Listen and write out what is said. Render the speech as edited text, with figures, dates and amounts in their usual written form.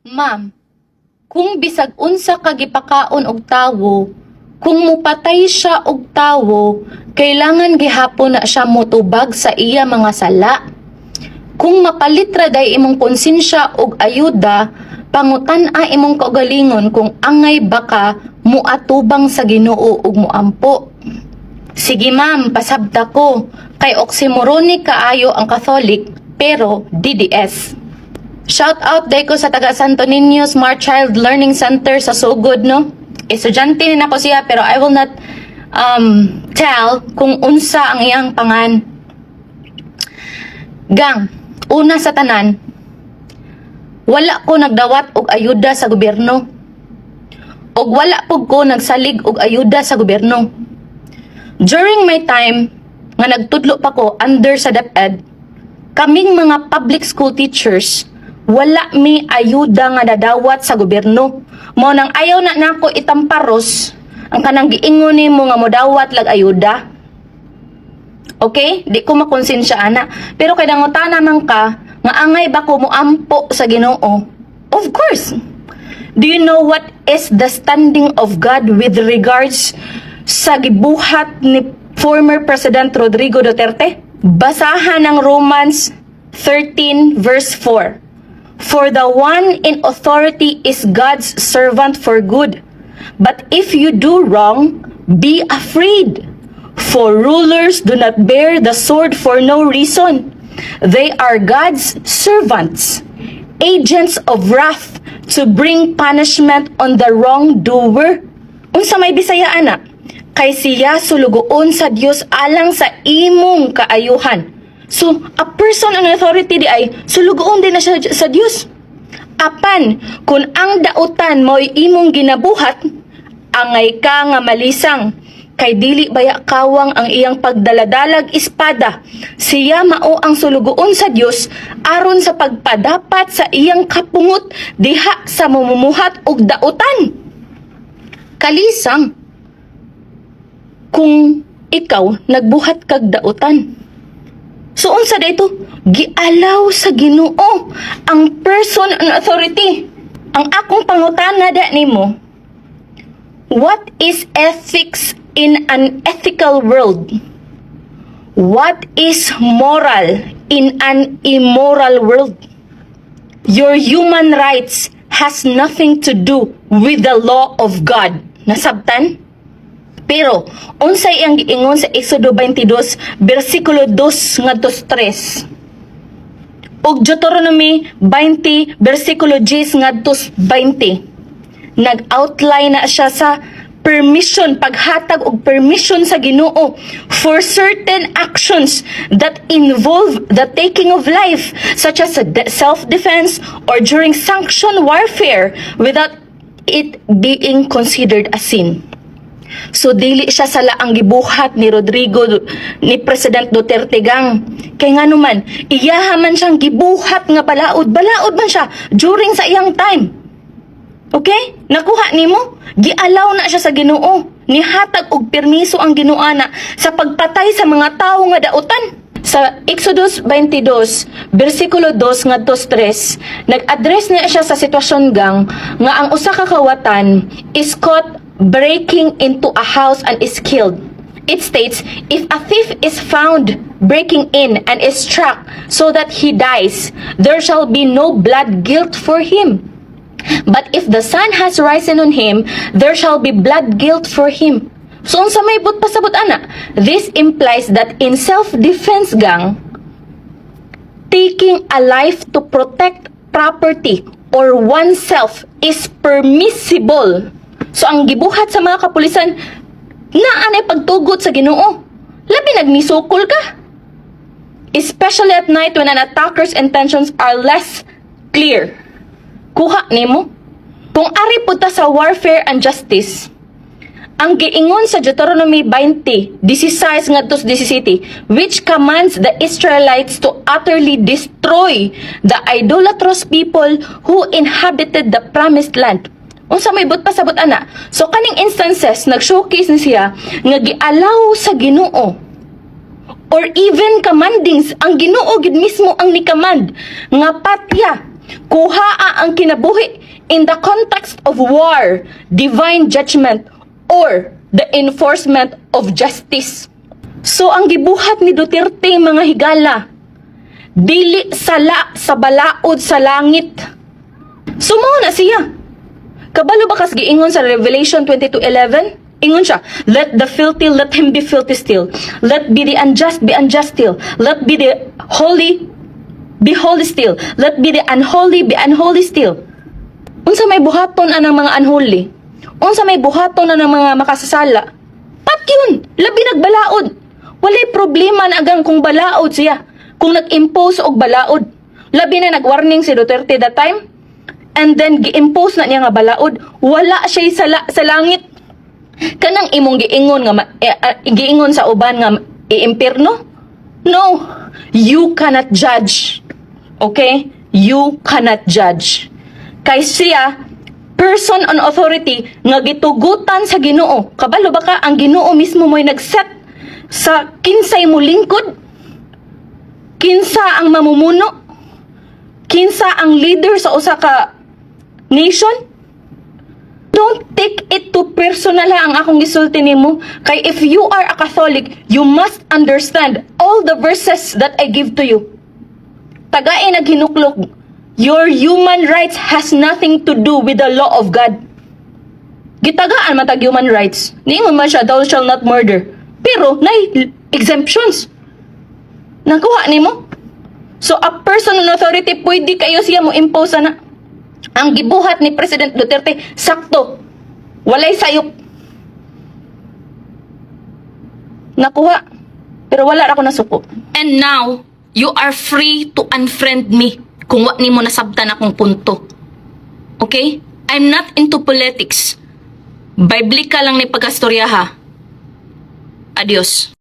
Ma'am, kung bisag unsa ka gipakaon og tawo, kung mupatay siya og tawo, kailangan gihapon na siya motubag sa iya mga sala. Kung mapalitra day imong konsensya og ayuda, pangutan-a imong kaugalingon kung angay baka muatubang sa Ginoo ug muampo. Sige ma'am, pasabta ko, kay oxymoronic kaayo ang Catholic, pero DDS. Shout out day ko sa taga Santo Niño Smart Child Learning Center sa Sugod, no? Estudyante din ako siya, pero I will not tell kung unsa ang iyang pangan. Gang, una sa tanan, wala ko nagdawat og ayuda sa gobyerno. Og wala pug ko nagsalig og ayuda sa gobyerno. During my time, nga nagtudlo pa ko under sa DepEd, kaming mga public school teachers, wala may ayuda nga dadawat sa gobyerno. Mo nang ayaw na nako itamparos, ang kanang giingon nimo nga modawat lag ayuda. Okay? Di ko makonsensya ana. Pero kay dangutana man ka, nga angay ba ko moampo sa Ginoo? Of course. Do you know what is the standing of God with regards sa gibuhat ni former President Rodrigo Duterte? Basahan ang Romans 13 verse 4. For the one in authority is God's servant for good. But if you do wrong, be afraid. For rulers do not bear the sword for no reason. They are God's servants, agents of wrath to bring punishment on the wrongdoer. Unsa may Bisaya ana? Kay siya sulugoon sa Dios alang sa imong kaayuhan. So, a person on authority di ay sulugoon din na siya sa Dios. Apan, kung ang dautan mo'y imong ginabuhat, angay ka nga malisang, kay dili baya kawang ang iyang pagdaladalag espada. Siya mao ang sulugoon sa Dios aron sa pagpadapat sa iyang kapungot diha sa mamumuhat og dautan. Kalisang, kung ikaw nagbuhat kag dautan. So unsa dayto? Gialaw sa Ginoo ang person on authority. Ang akong pangutana da nimo, what is ethics in an ethical world? What is moral in an immoral world? Your human rights has nothing to do with the law of God. Nasabtan? Pero, unsay ang giingon sa Exodo 22, versikulo 2 ngadto 3. Ug Deuteronomy 20, versikulo 10 ngadto 20. Nag-outline na siya sa permission, paghatag og permission sa Ginoo for certain actions that involve the taking of life, such as self-defense or during sanctioned warfare without it being considered a sin. So dili siya sala ang gibuhat ni ni President Duterte gang. Kay nga naman, iyaha man siyang gibuhat nga balaod man siya during sa iyang time. Okay? Nakuha nimo? Gialaw na siya sa Ginoo. Nihatag og permiso ang Ginoo ana sa pagpatay sa mga tawo nga dautan. Sa Exodus 22, versikulo 2 ngadto 3, nag-address niya siya sa sitwasyon gang nga ang usa ka kawatan is caught breaking into a house and is killed. It states, if a thief is found breaking in and is struck so that he dies, there shall be no blood guilt for him. But if the sun has risen on him, there shall be blood guilt for him. So, unsa may but pasabot ana? This implies that in self-defense gang, taking a life to protect property or oneself is permissible. So, ang gibuhat sa mga kapulisan, naanay pagtugot sa Ginoo. Labi nagmisukol ka. Especially at night when an attacker's intentions are less clear. Kuha nimo. Kung ari pud ta sa warfare and justice, ang giingon sa Deuteronomy 20, 16 ngadto 17, which commands the Israelites to utterly destroy the idolatrous people who inhabited the promised land. Unsa may but pasabot ana? So kaning instances nag-showcase ni siya nga gialaw sa Ginoo. Or even commandings, ang Ginoo gid mismo ang ni-command nga patya Kuhaa ang kinabuhi in the context of war, divine judgment, or the enforcement of justice. So ang gibuhat ni Duterte mga higala, dili sala sa balaod sa langit. Sumo na siya. Kabalo ba kas giingon sa Revelation 22:11? Ingon siya, let the filthy, let him be filthy still. Let be the unjust, be unjust still. Let be the holy, be holy still. Let be the unholy, be unholy still. Unsa may buhaton anang mga unholy? Unsa may buhaton anang mga makasasala? Pat yun, labi nagbalaod. Walay problema na agang kung balaod siya. Kung nag-impose og balaod. Labi na nag-warning si Duterte that time. And then gi-impose na niya nga balaod. Wala siya sa langit. Kanang imong giingon nga giingon sa uban nga iimpierno? No, you cannot judge. Okay? You cannot judge. Kay siya person on authority nga gitugutan sa Ginoo. Kabalo ba ka ang Ginoo mismo mo'y nagset sa kinsay mo lingkod? Kinsa ang mamumuno? Kinsa ang leader sa usa ka nation? Don't take it to personal ha ang akong gisulti nimo. Kay if you are a Catholic, you must understand all the verses that I give to you. Tagay na ginuklog. Your human rights has nothing to do with the law of God. Gitagaan man tag human rights. Niingon man siya, thou shall not murder. Pero nay exemptions. Nakuha nimo? So a person on authority pwede kayo siya mo impose na. Ang gibuhat ni President Duterte, sakto. Walay sayop. Nakuha. Pero wala ako nasuko. And now, you are free to unfriend me kung wa nimo nasabtan akong punto. Okay? I'm not into politics. Biblical lang ni pagkastorya ha. Adios.